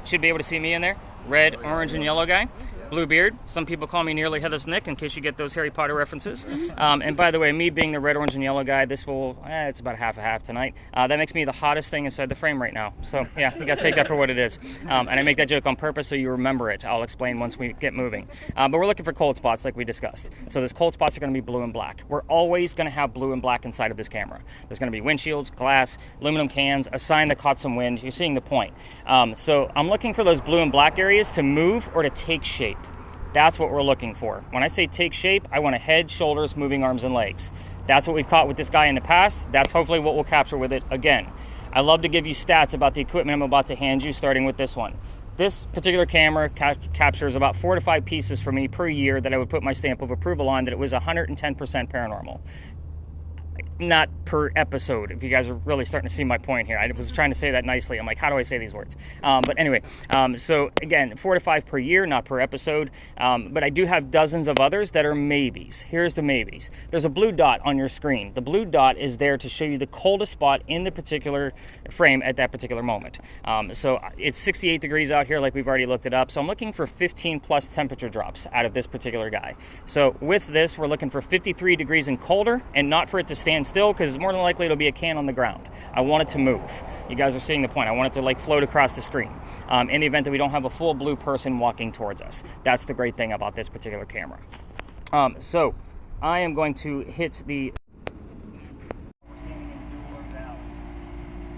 Should be able to see me in there. Red, orange, and yellow guy. Blue beard. Some people call me nearly headless Nick in case you get those Harry Potter references. And by the way, me being the red, orange, and yellow guy, this will, it's about half a half tonight. That makes me the hottest thing inside the frame right now. So yeah, you guys take that for what it is. And I make that joke on purpose so you remember it. I'll explain once we get moving. But we're looking for cold spots like we discussed. So those cold spots are going to be blue and black. We're always going to have blue and black inside of this camera. There's going to be windshields, glass, aluminum cans, a sign that caught some wind. You're seeing the point. So I'm looking for those blue and black areas to move or to take shape. That's what we're looking for. When I say take shape, I want a head, shoulders, moving arms and legs. That's what we've caught with this guy in the past. That's hopefully what we'll capture with it again. I love to give you stats about the equipment I'm about to hand you, starting with this one. This particular camera captures about 4 to 5 pieces for me per year that I would put my stamp of approval on that it was 110% paranormal. Not per episode, if you guys are really starting to see my point here. I was trying to say that nicely. I'm like, how do I say these words? But anyway, so again, 4 to 5 per year, not per episode. But I do have dozens of others that are maybes. Here's the maybes. There's a blue dot on your screen. The blue dot is there to show you the coldest spot in the particular frame at that particular moment. So it's 68 degrees out here, like we've already looked it up. So I'm looking for 15 plus temperature drops out of this particular guy. So with this, we're looking for 53 degrees and colder, and not for it to stand still, because more than likely it'll be a can on the ground. I want it to move. You guys are seeing the point. I want it to like float across the screen in the event that we don't have a full blue person walking towards us. That's the great thing about this particular camera. So I am going to hit the...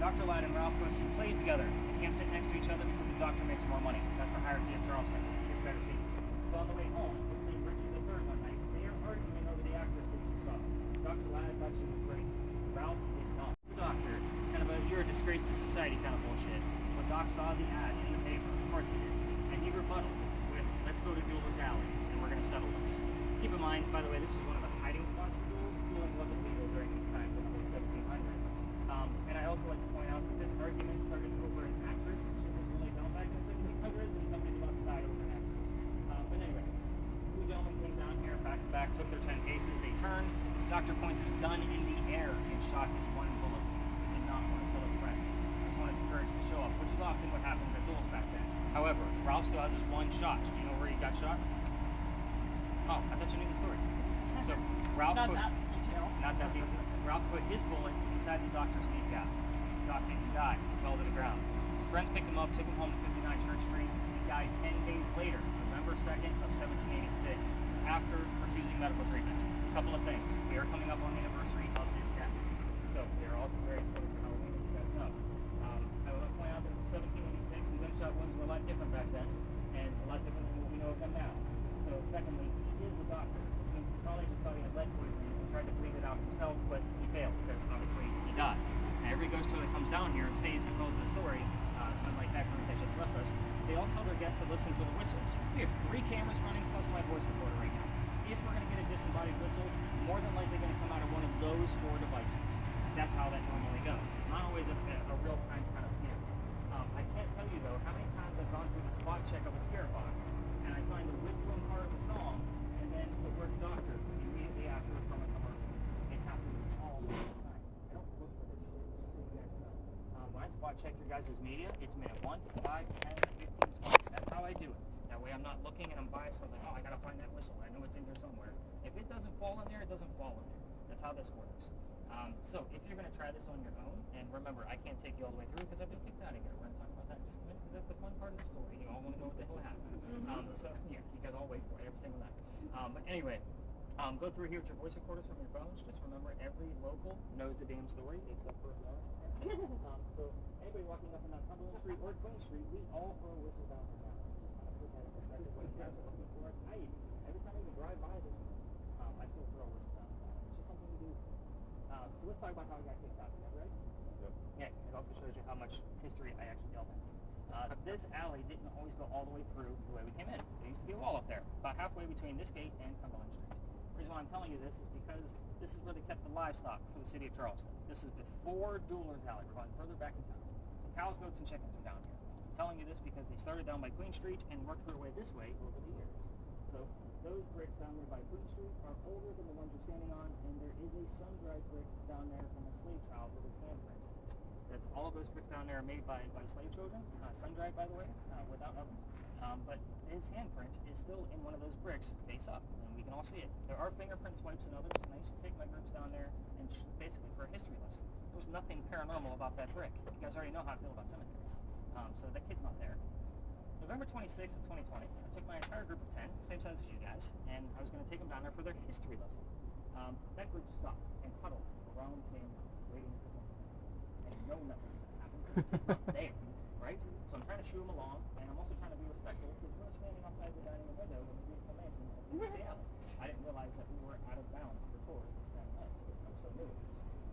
Dr. Ladd and Ralph Pussy plays together. They can't sit next to each other because the doctor makes more money. That's the hierarchy of Charleston. It's better seats. So on the way home, we're seeing Richard III one night. They are arguing over the actress that you saw. Dr. Ladd thought she was great. Ralph did not. The doctor, kind of a you're a disgrace to society kind of bullshit. When Doc saw the ad in the paper, of course he did, and he rebutted with, let's go to Dueler's Alley, and we're going to settle this. Keep in mind, by the way, this was one of the hiding spots for duels. Dueling wasn't legal during these times in the 1700s. And I also like to point out that this argument started over an actress. She was really known back in the 1700s, and somebody's about to die over an actress. But anyway, two gentlemen came down here back to back, took their 10 cases, they turned. Doctor points his gun in the air and shot his one bullet. He did not want to kill his friend. He just wanted the courage to show up, which is often what happens at duels back then. However, Ralph still has his one shot. Do you know where he got shot? Oh, I thought you knew the story. So Ralph put his bullet inside the doctor's kneecap. The doctor didn't die. He fell to the ground. His friends picked him up, took him home to 59 Church Street. He died 10 days later, November 2nd of 1786, after refusing medical treatment. A couple of things. We are coming up on the anniversary of his death. So we are also very close to Halloween, as you guys know. I want to point out that it was 1786 and gunshot wounds were a lot different back then, and a lot different than what we know of them now. So secondly, he is a doctor, which means he probably just thought he had lead poisoning and tried to bleed it out himself, but he failed because obviously he died. And every ghost tour that comes down here and stays and tells the story, unlike that group that just left us, they all tell their guests to listen for the whistles. We have 3 cameras running plus my voice recorder right now. If we're going to get a disembodied whistle, more than likely going to come out of one of those 4 devices. That's how that normally goes. It's not always a real-time kind of thing. I can't tell you, though, how many times I've gone through the spot check of a spirit box, and I find the whistling part of the song, and then the word doctor immediately after from a commercial. It happens all the time. I don't look for this shit, just so you guys know. When I spot check your guys' media, it's minute 1, 5, 10, 15, 20. That's how I do it. That way I'm not looking and I'm biased. I was like, oh, I gotta find that whistle. I know it's in here somewhere. If it doesn't fall in there, it doesn't fall in there. That's how this works. So if you're gonna try this on your own, and remember, I can't take you all the way through because I've been kicked out of here. We're gonna talk about that in just a minute because that's the fun part of the story. You all want to know what the hell happened. So yeah, you guys all wait for it every single night. But anyway, go through here with your voice recorders from your phones. Just remember, every local knows the damn story except for so anybody walking up and down Cumberland Street or Queen Street, we all throw a whistle down the sound. Just kind of put that in perspective when you guys are looking for it. Every time I even drive by this place, I still throw a whistle down the sound. It's just something we do. So let's talk about how we got kicked out. Is that right? Yep. Yeah, it also shows you how much history I actually delved into. This alley didn't always go all the way through the way we came in. There used to be a wall up there, about halfway between this gate and Cumberland Street. The reason why I'm telling you this is because this is where they kept the livestock for the city of Charleston. This is before Dueler's Alley. We're going further back in town. So cows, goats, and chickens are down here. I'm telling you this because they started down by Queen Street and worked their way this way over the years. So those bricks down there by Queen Street are older than the ones you're standing on, and there is a sun-dried brick down there from a slave child with his handprint. That's all of those bricks down there are made by slave children, sun-dried, by the way, without ovens. But his handprint is still in one of those bricks, face up, and we can all see it. There are fingerprint swipes and others, and I used to take my groups down there and basically for a history lesson. There was nothing paranormal about that brick. You guys already know how I feel about cemeteries. So that kid's not there. November 26th of 2020, I took my entire group of 10, same size as you guys, and I was going to take them down there for their history lesson. That group stopped and huddled around him, waiting for something. And no nothing's going to happen because it's not there, right? So I'm trying to shoo him along, and I'm also trying to be respectful because we're standing outside the dining room window in the beautiful mansion of the alley. I didn't realize that we were out of bounds for tours this time of night. I'm so new.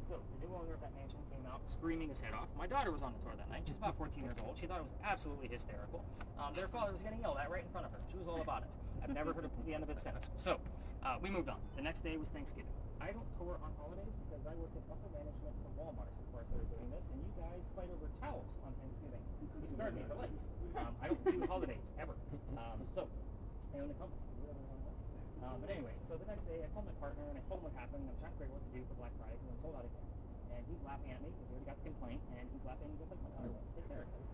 So the new owner of that mansion came out screaming his head off. My daughter was on the tour that night. She's about 14 years old. She thought it was absolutely hysterical. Their father was getting yelled at right in front of her. She was all about it. I've never heard the end of it since. So we moved on. The next day was Thanksgiving. I don't tour on holidays because I work in upper management for Walmart before I started doing this, and you guys fight over towels on Thanksgiving. You started me for life. I don't do holidays ever. So I own the company. But anyway, so the next day I called my partner and I told him what happened. I'm trying to figure out what to do for Black Friday because I'm sold out again. And he's laughing at me because he already got the complaint, and he's laughing just like my daughter was, hysterically.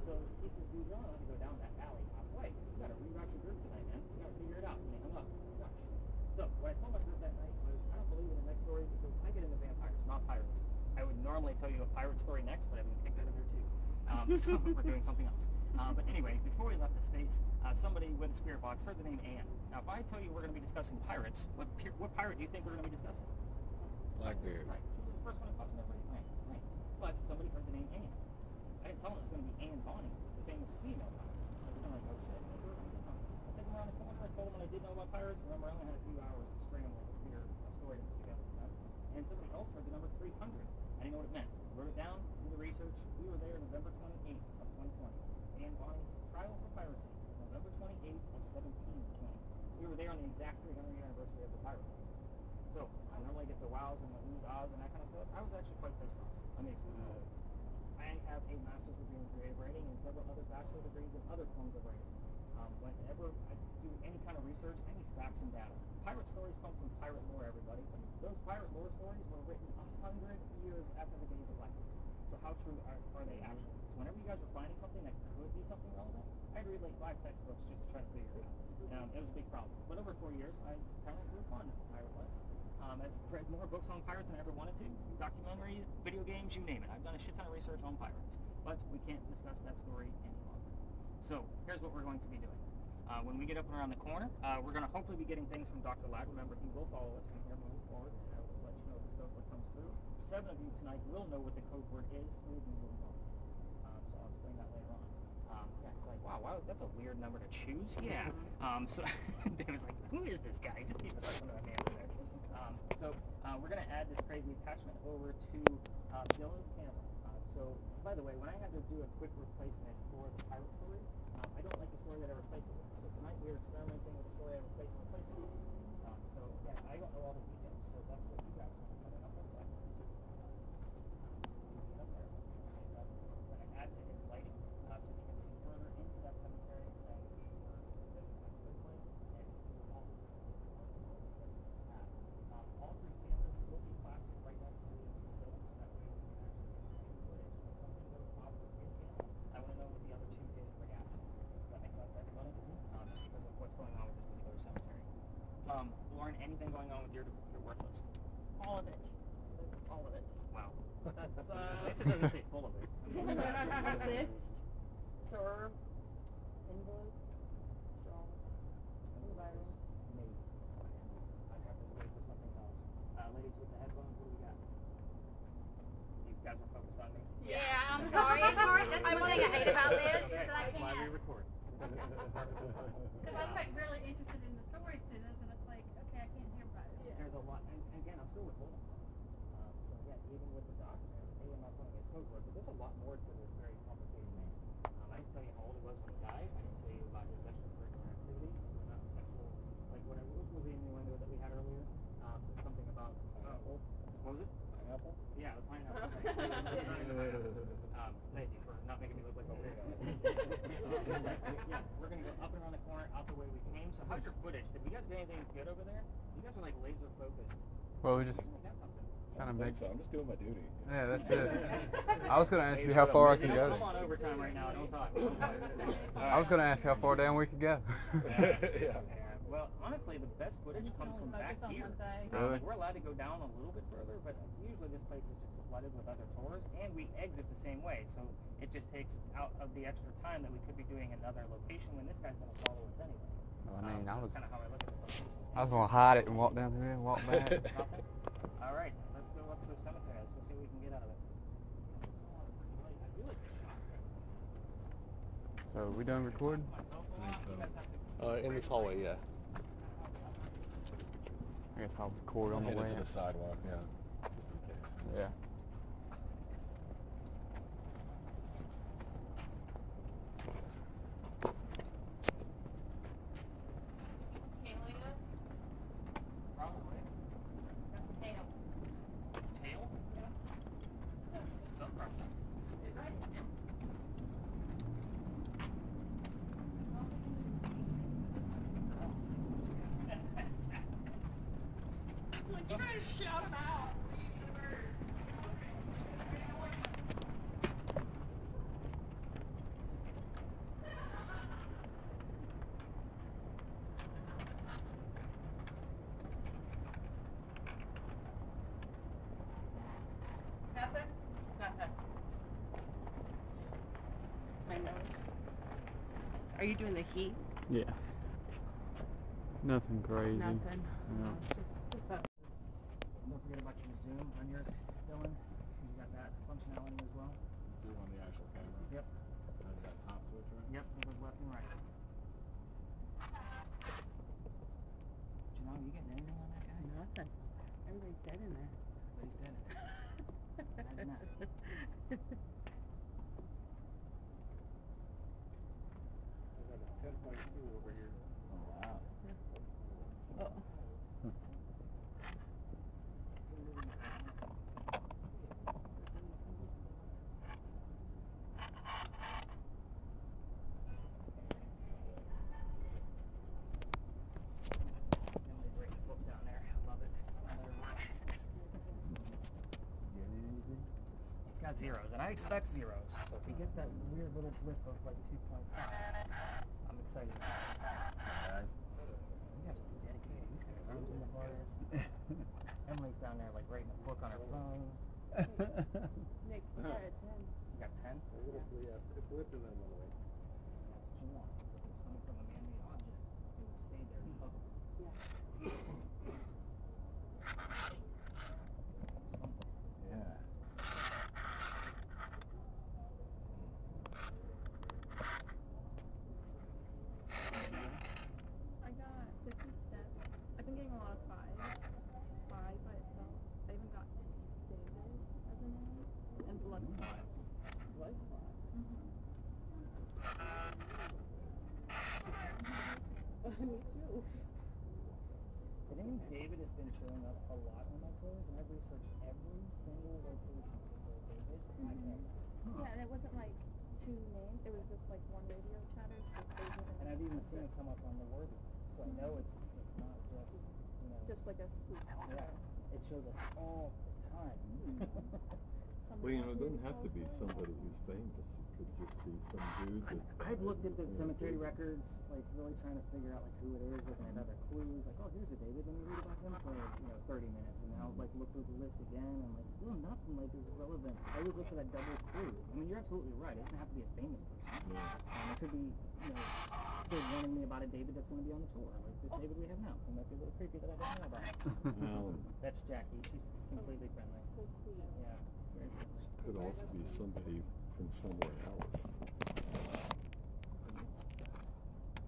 So he says, dude, you're only allowed to go down that alley halfway. You got to reroute your group tonight, man. You got to figure it out. And they hung up. Gosh. So what I told my group that night was, I don't believe in the next story because I get into vampires, not pirates. I would normally tell you a pirate story next, but I've been kicked out of here too. So we're doing something else. But anyway, before we left the space, somebody with a spirit box heard the name Anne. Now, if I tell you we're going to be discussing pirates, what pirate do you think we're going to be discussing? Blackbeard. Right. She was the first one that popped in everybody's mind. Right. But somebody heard the name Anne. I didn't tell them it was going to be Anne Bonny, the famous female pirate. I was kind of like, oh shit, maybe we're going to get something. I took them around the corner. I told them what I did know about pirates. Remember, I only had a few hours to string them like a story to put together. And somebody else heard the number 300. I didn't know what it meant. Wrote it down, did the research. We were there November 28th of 2020. Anne Bonny's trial for piracy was November 28th of 1720. We were there on the exact 300th anniversary of the pirate. So I normally get the wows and the oohs, ahs, and that kind of stuff. I was actually quite pissed off. Let me explain. I have a master's degree in creative writing and several other bachelor degrees in other forms of writing. Whenever I do any kind of research, I need facts and data. Pirate stories come from pirate lore, everybody. Those pirate lore stories were written 100 years after the days of life. So how true are they actually? So whenever you guys were finding something that could be something relevant, I'd read like 5 textbooks just to try to figure it out. It was a big problem. But over 4 years, I kind of grew fond of pirate life. I've read more books on pirates than I ever wanted to. Documentaries, video games, you name it. I've done a shit ton of research on pirates. But we can't discuss that story any longer. So here's what we're going to be doing. When we get up and around the corner, we're going to hopefully be getting things from Dr. Ladd. Remember, he will follow us from here moving forward, and I will let you know the stuff that comes through. 7 of you tonight will know what the code word is. 3 of you will not. So I'll explain that later on. Like, wow, that's a weird number to choose. Yeah. So Dave was like, who is this guy? Just keep it right under that man there. We're going to add this crazy attachment over to Dylan's camera. So, by the way, when I had to do a quick replacement for the pirate story, I don't like the story that I replaced it with. So tonight we are experimenting with the story I replaced it with. I don't know all the details, so that's what you guys want to come up with. Get up there. And we're going to add to its lighting so you can see further into that cemetery than we were this way. And all 3 cameras will be plastered right next to the building, so that way we can actually see the footage. So if something goes off with his camera, I want to know what the other 2 did in reaction. Does that make sense to everybody? Just because of what's going on with this particular cemetery. Lauren, anything going on with your work list? All of it. It says all of it. Wow. That's At least it doesn't say full of it. assist, serve, invalid, strong, environment. Maybe. I'd have to wait for something else. Ladies with the headphones, what do we got? You guys were focused on me? Yeah, I'm sorry. It's hard. That's one thing I hate about this is that I That's why we can't. record. Because I'm like really interested in the stories to this, and it's like, okay, I can't hear about it. There's a lot, and again, I'm still withholding some. So yeah, even with the document, I'm not telling you his code word, but there's a lot more to this very complicated man. I didn't tell you how old he was when he died. I didn't tell you about his extracurricular activities, not sexual, like whatever. What was the innuendo that we had earlier? Something about, what was it? Pineapple? Yeah, the pineapple. Thank you for not making me look like a weirdo. Yeah, we're going to go up and around the corner, out the way we came. So how's your footage? Did you guys get anything good over there? You guys are like laser focused. Well, we just Kind of think big. so. I'm just doing my duty. Yeah, that's it. I was gonna ask you how far I could Don't go. come on overtime right now. Don't talk. I was gonna ask how far down we could go. Yeah. Well, honestly, the best footage comes from back here. Really? We're allowed to go down a little bit further, but usually this place is just flooded with other tours, and we exit the same way, so it just takes out of the extra time that we could be doing another location when this guy's going to follow us anyway. Well, I mean, I was kind of how I look at this. I was gonna hide it and walk down here and walk back. All right, let's go up to the cemetery. Let's go see what we can get out of it. So we done recording? I think so. In this hallway, yeah. I guess I'll record on the way. To the sidewalk, yeah. Just in case. Yeah. Probably. Tail? Yeah. Stuff probably. You gotta shout him out. Nothing? Nothing. My nose. Are you doing the heat? Yeah. Nothing crazy. Nothing. No. Just that. Don't forget about your zoom on yours, Dylan. You got that functionality as well. Zoom on the actual camera. Yep. That's that top switch, right? Yep, it goes left and right. Janelle, you getting anything on that guy? Nothing. Everybody's dead in there. But he's dead. Imagine that. I got a 10.2 over here. Oh, wow. Oh. Great book down there. I love it. It's another one. It's got zeros, and I expect zeros. So if he gets that weird little blip of like 2.5, I'm excited. You guys are dedicated. These guys aren't in the bars. Emily's down there like writing a book on her phone. Nick, you got a 10. You got 10? A little, yeah, it blipped and then went away. That's what you want. If it's coming from a man-made object, it will stay there and hover. Yeah. I got 50 steps. I've been getting a lot of 5s. 5 by itself. I even got David as a name. And Blood 5. Blood 5? Me too. The name David has been showing up a lot on my tours, and I've researched every single location for David. I can't. Yeah, and it wasn't like 2 names. It was just like one radio chatter. Just David And I've even seen it come up on the word list, so I know it's not just, you know. just like a spook. Yeah, it shows up all the time. Well, you know, it doesn't have to be somebody who's famous. It could just be some dude that... I've looked at the cemetery records, like really trying to figure out like who it is, looking at other clues, like, oh, here's a David, let me read about him for, 30 minutes, and then I'll like look through the list again, and like still nothing like is relevant. I always look for that double clue. I mean, you're absolutely right. It doesn't have to be a famous person. It could be, they're warning me about a David that's going to be on the tour, like this David we have now. It might be a little creepy that I don't know about. That's Jackie. She's completely friendly. So sweet. Yeah, very friendly. Could also be somebody from somewhere else.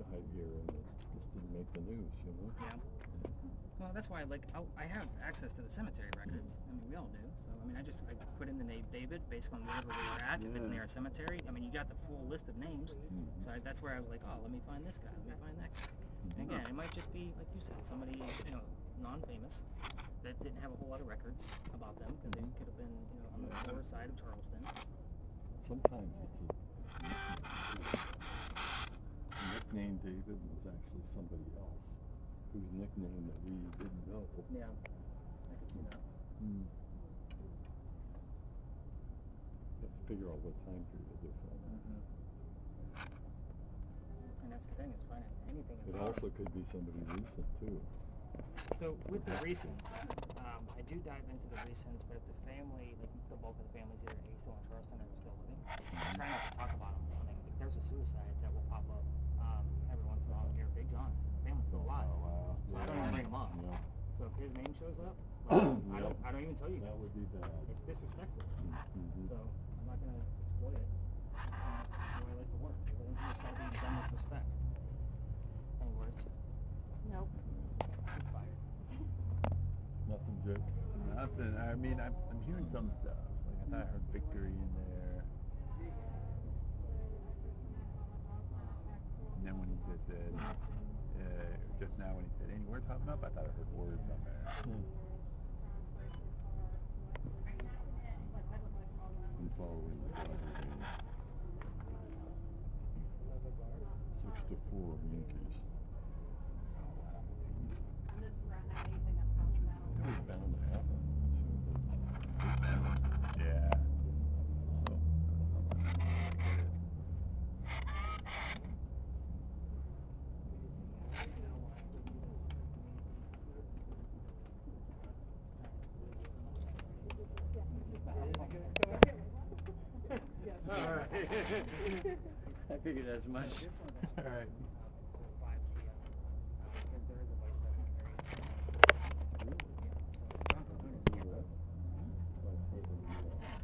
Died here and it just didn't make the news, you know? Yeah. Well, that's why I have access to the cemetery records. I mean, we all do. So, I mean, I put in the name David based on wherever we were at. If it's near a cemetery, I mean, you got the full list of names. So that's where I was like, oh, let me find this guy. Let me find that guy. And again, it might just be, like you said, somebody, non-famous that didn't have a whole lot of records about them because they could have been, on the lower side of Charleston. Sometimes it's a nickname David was actually somebody else whose nickname that we didn't know. Yeah, I could see that. figure out what time period they're filming. And that's the thing, is finding anything It about also could be somebody recent too. So with the recents, I do dive into the recents, but if the family, like the bulk of the family's either still in Charleston or still living, I try not to talk about them. I mean, if there's a suicide that will pop up every once in a while here, Big John's, the family's still alive. Oh, wow. So I don't even bring them up. Yeah. So if his name shows up, like, Yep. I don't even tell you That guys. would be bad. It's disrespectful. Mhm. So I'm not gonna exploit it. That's not the way I like to work. Everything's just gotta be done with respect. Any words? Nope. You're fired. Nothing, Jake. Nothing. I mean, I'm hearing some stuff. Like I thought I heard Victory in there. And then when he said just now when he said any words popping up, I thought I heard words on there. I'm following the Dodger game. 6-4 Yankees. It was bound to happen. Yeah. I figured as much. All right. Because there is a vice president there.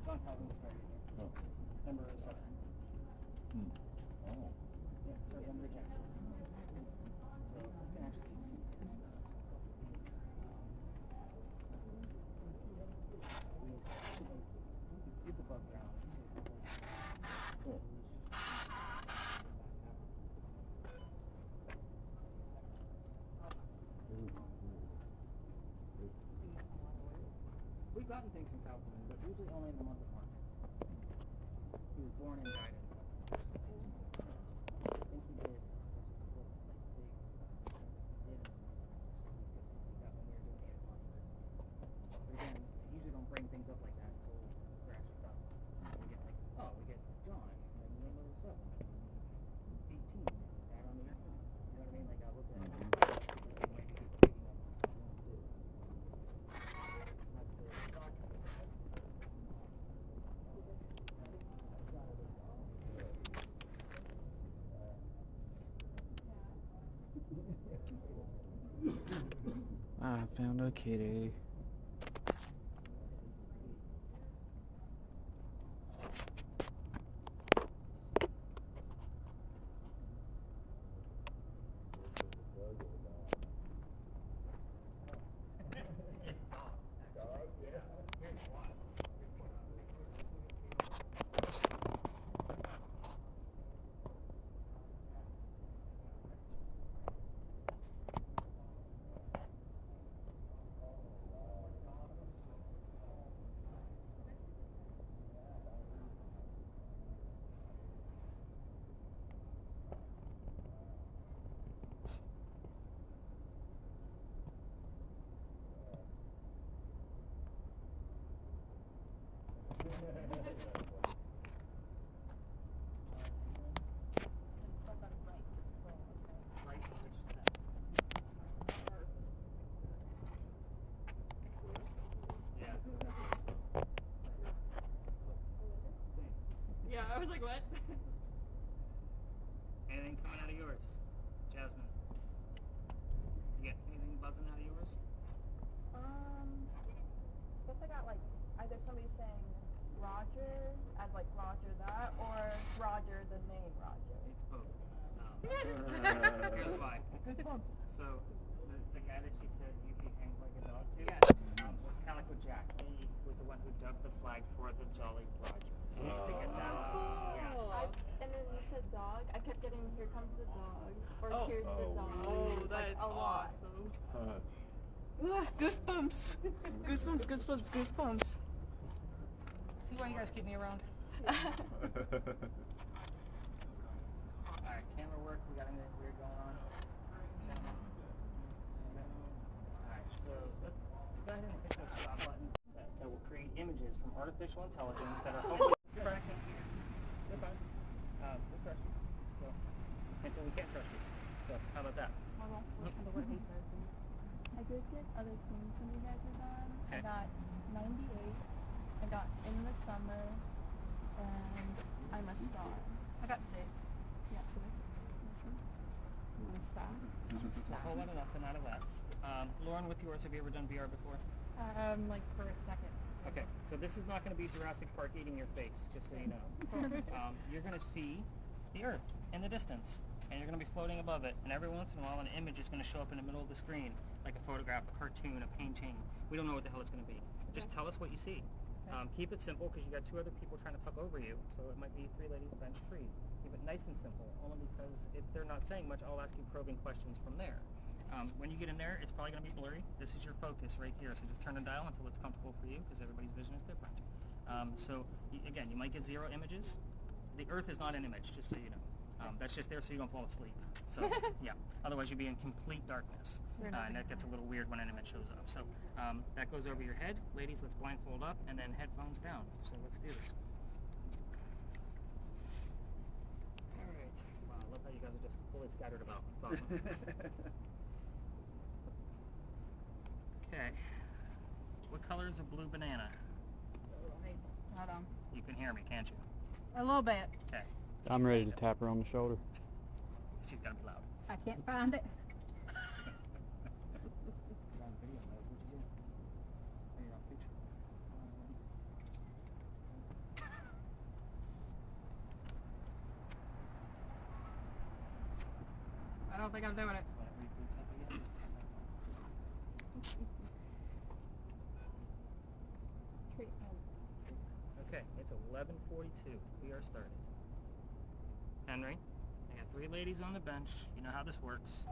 John Calvin was buried here. Number 7. Oh. Yeah, served under Jackson. So you can actually see his he's above ground. Cool. We've gotten things from Calvin, but usually only in the month of March. He was born and died in March. I think he did. But again, I usually don't bring things up like that until they're actually done. We get like, oh, we get John, and then number 7, 18, died on the earth. You know what I mean? Like I look at it. Maybe he's picking up on something too. That's the I found a kitty. Yeah, I was like, what? Anything coming out of yours, Jasmine? You get anything buzzing out of yours? Guess I got like either somebody saying Roger as like Roger that, or Roger the name Roger. It's both. Here's why. Goosebumps. So, the guy that she said you hang like a dog to Yes. was Calico Jack. He was the one who dubbed the flag for the Jolly Roger. So you used to get that. Yes. And then you said dog. I kept getting here comes the dog, or Oh. here's the dog. Oh, that like, is a lot. awesome. Goosebumps. Goosebumps, goosebumps, goosebumps. See why you guys keep me around? Alright, camera work. We got anything weird going on? Alright, so let's go ahead and hit those stop buttons that will create images from artificial intelligence that are hopefully tracking stuff. How about that? I won't listen to what he says. I did get other things when you guys were gone. I Okay. got 98. I got In the Summer, and I'm a Star. I got 6. Yeah, so this one. I'm a Star. A whole lot of nothing out of West. Lauren, with yours, have you ever done VR before? Like for a second. Okay, so this is not going to be Jurassic Park eating your face, just so you know. You're going to see the Earth in the distance, and you're going to be floating above it, and every once in a while an image is going to show up in the middle of the screen, like a photograph, a cartoon, a painting. We don't know what the hell it's going to be. Just tell us what you see. Keep it simple, because you got 2 other people trying to talk over you, so it might be 3 ladies bench free. Keep it nice and simple, only because if they're not saying much, I'll ask you probing questions from there. When you get in there, it's probably going to be blurry. This is your focus right here, so just turn the dial until it's comfortable for you, because everybody's vision is different. Again, you might get 0 images. The Earth is not an image, just so you know. That's just there so you don't fall asleep. So, yeah. Otherwise, you'd be in complete darkness, and that gets a little weird when an image shows up. So, that goes over your head. Ladies, let's blindfold up, and then headphones down. So, let's do this. All right. Wow, I love how you guys are just fully scattered about. It's awesome. Okay. What color is a blue banana? Hold on. You can hear me, can't you? A little bit. Okay. I'm ready to tap her on the shoulder. She's gotta be loud. I can't find it. You're on video mode. What'd you do? Oh, you're on picture. I don't think I'm doing it. When it reboots up again. Okay, it's 11:42. We are starting. Henry, I got 3 ladies on the bench. You know how this works.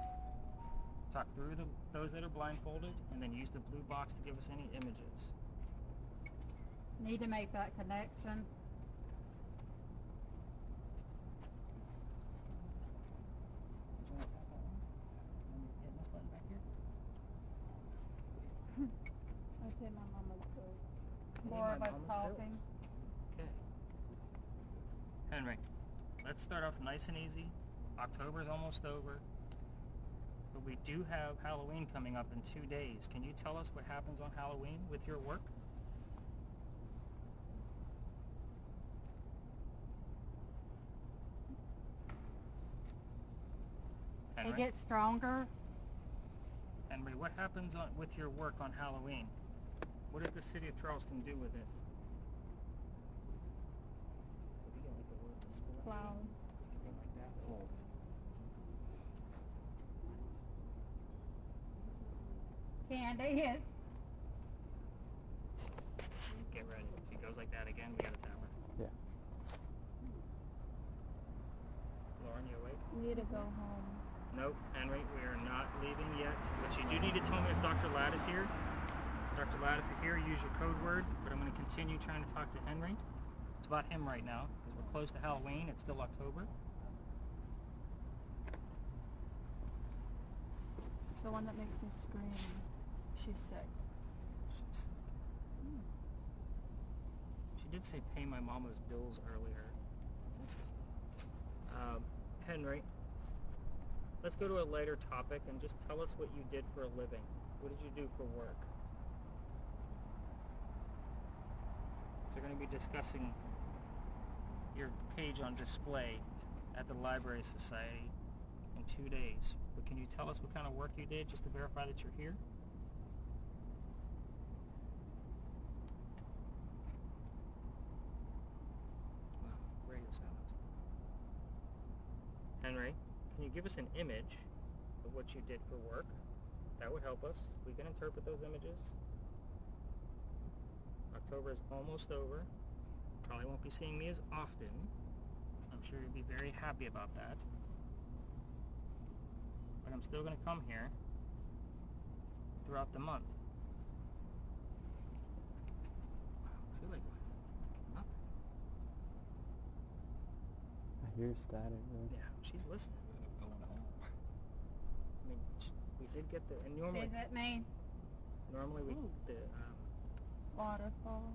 Talk through those that are blindfolded, and then use the blue box to give us any images. Need to make that connection. Would you like that one? And then hit this button back here. Okay, my mama's good. More of My us mama's talking. bills. Okay. Henry, let's start off nice and easy. October's almost over. But we do have Halloween coming up in 2 days. Can you tell us what happens on Halloween with your work? It Henry? gets stronger. Henry, what happens with your work on Halloween? What does the city of Charleston do with it? So we get like the word display. Clown. Something like that. Oh. Candy is. Get ready. If she goes like that again, we gotta tap her. Yeah. Lauren, you awake? We need to go home. Nope, Henry, we are not leaving yet. But you do need to tell me if Dr. Ladd is here. Dr. Ladd, if you're here, use your code word. But I'm going to continue trying to talk to Henry. It's about him right now, because we're close to Halloween. It's still October. The one that makes me scream. She's sick. She's... She did say pay my mama's bills earlier. That's interesting. Henry, let's go to a lighter topic and just tell us what you did for a living. What did you do for work? So we're going to be discussing your page on display at the Library Society in 2 days. But can you tell us what kind of work you did just to verify that you're here? Wow, radio silence. Henry, can you give us an image of what you did for work? That would help us. We can interpret those images. October is almost over. Probably won't be seeing me as often. I'm sure you'll be very happy about that. But I'm still going to come here throughout the month. Wow, I feel like nothing. I hear static, though. Yeah, she's listening. Going home. I mean, we did get the, and normally, Is it me? normally we Waterfall.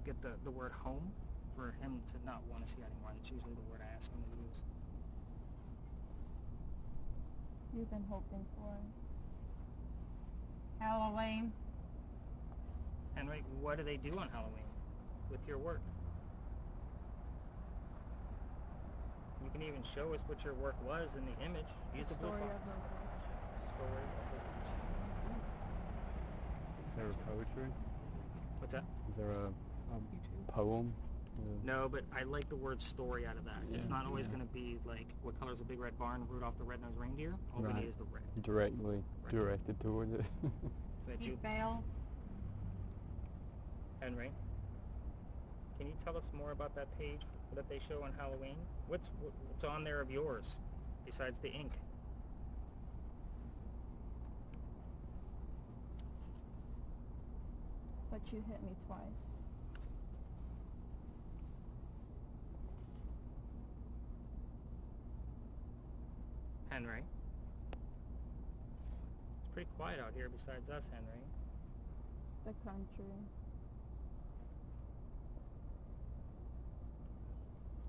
get the word home for him to not want to see anymore. That's usually the word I ask him to use. you've been hoping for? Halloween. Henry, what do they do on Halloween with your work? You can even show us what your work was in the image. Use the blue Story box. of my life. Story of the witch. Is there poetry? What's that? Is there a poem? No, but I like the word story out of that. It's Yeah, not always yeah. going to be like, what color's a big red barn, Rudolph the Red-Nosed Reindeer? All we Right. need is the red. Directly directed towards it. So I do. Keep bells. Henry, can you tell us more about that page that they show on Halloween? What's on there of yours besides the ink? But you hit me twice. Henry. It's pretty quiet out here besides us, Henry. The country.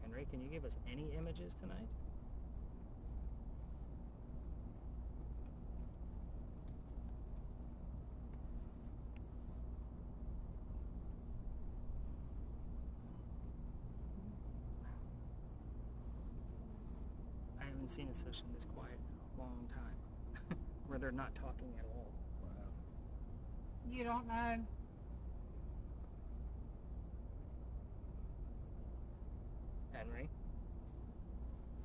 Henry, can you give us any images tonight? I haven't seen a session this quiet in a long time, where they're not talking at all. Wow. You don't know. Henry,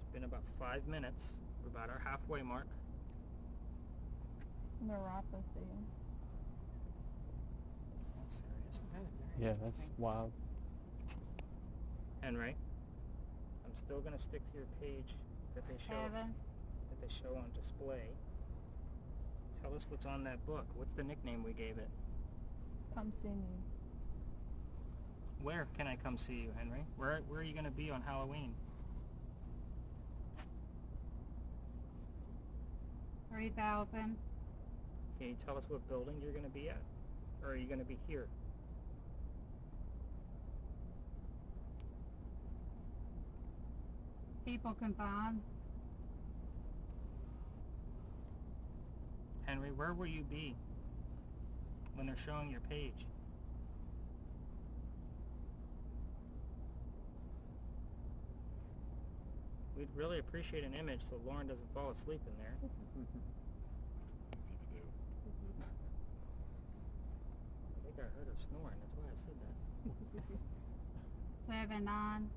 it's been about 5 minutes. We're about our halfway mark. Neuropathy. That's serious. Yeah, that's wild. Henry, I'm still gonna stick to your page that they show Heaven. on display. Tell us what's on that book. What's the nickname we gave it? Come see me. Where can I come see you, Henry? Where are you gonna be on Halloween? 3,000. Can you tell us what building you're gonna be at? Or are you gonna be here? People combined. Henry, where will you be when they're showing your page? We'd really appreciate an image so Lauren doesn't fall asleep in there. Easy to do. I think I heard her snoring, that's why I said that. 7-9.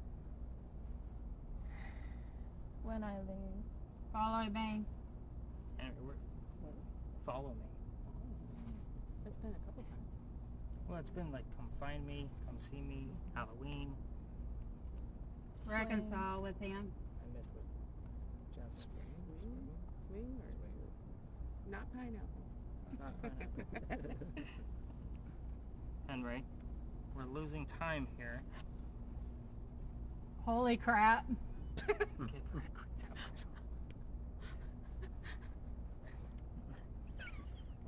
When I leave. Follow me. Henry, follow me. It's been a couple times. Well, it's been like, come find me, come see me, Halloween. Reconcile with him. I missed what Jess Swing or not pineapple. Not pineapple. Henry, we're losing time here. Holy crap. Give her a quick television.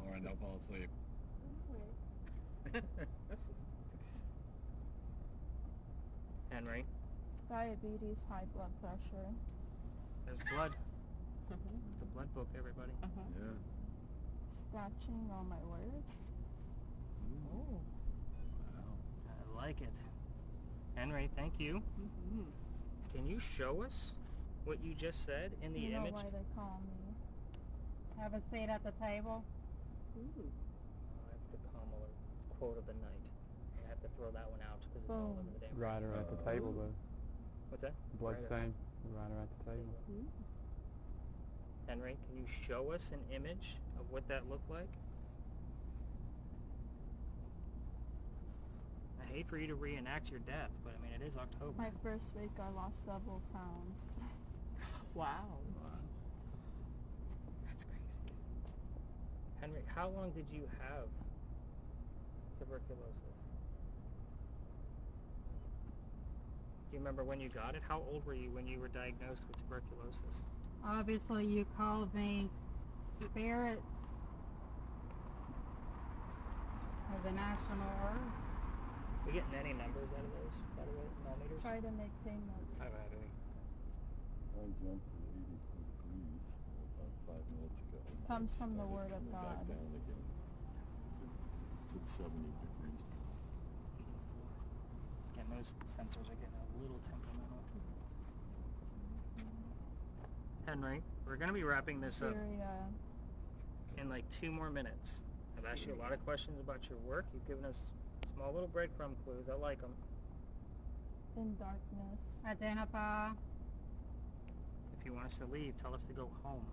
Lauren, don't fall asleep. Henry, Diabetes, high blood pressure. there's blood. It's a blood book, everybody. Yeah. Scratching on my work. Oh, Wow. I like it. Henry, thank you. Can you show us what you just said in the You know image? why they call me. Have a seat at the table. Oh, that's the Kamala quote of the night. I have to throw that one out because it's all Boom. over the damn. Rider at the table, though. What's that? Bloodstain. Rider at the table. Henry, can you show us an image of what that looked like? I hate for you to reenact your death, but I mean, it is October. My first week I lost several pounds. Wow. That's crazy. Henry, how long did you have tuberculosis? Do you remember when you got it? How old were you when you were diagnosed with tuberculosis? Obviously, you called me spirits of the national earth. We getting any numbers out of those, by the way, millimeters? Try to make payments. I haven't had any. I jumped to 84 degrees. 5 minutes ago. Comes It from the started word of coming back God. down again. It's at 70 degrees. Again, those sensors are getting a little temperamental. Henry, we're going to be wrapping this up Syria. in like 2 more minutes. I've asked you a lot of questions about your work. You've given us small little breadcrumb clues. I like them. In darkness. Identify. If you want us to leave, tell us to go home.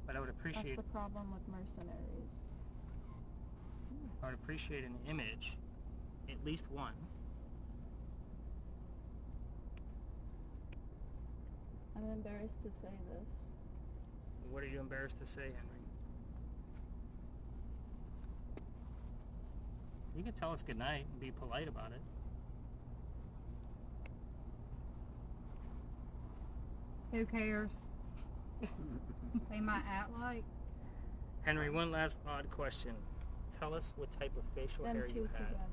But I would That's appreciate the problem with mercenaries. an image, at least one. I'm embarrassed to say this. What are you embarrassed to say, Henry? You can tell us goodnight and be polite about it. Who cares? They might act like. Henry, one last odd question. Tell us what type of facial Them hair two you had. together.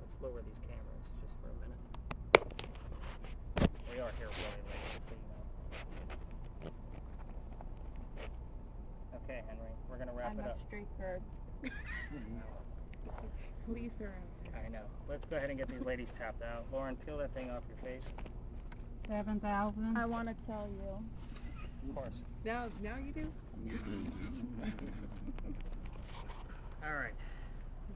Let's lower these cameras just for a minute. We are here really late, just so you know. Okay, Henry, we're gonna wrap I'm it a up. streaker. Police are out there. I know. Let's go ahead and get these ladies tapped out. Lauren, peel that thing off your face. 7,000. I want to tell you. Of course. Now you do? All right.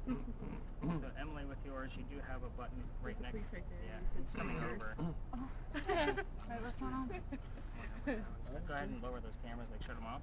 So Emily, with yours, you do have a button right There's a next. police right there. Yeah, You said it's coming streakers. over. Wait, what's going on? Go ahead and lower those cameras. Like shut them off.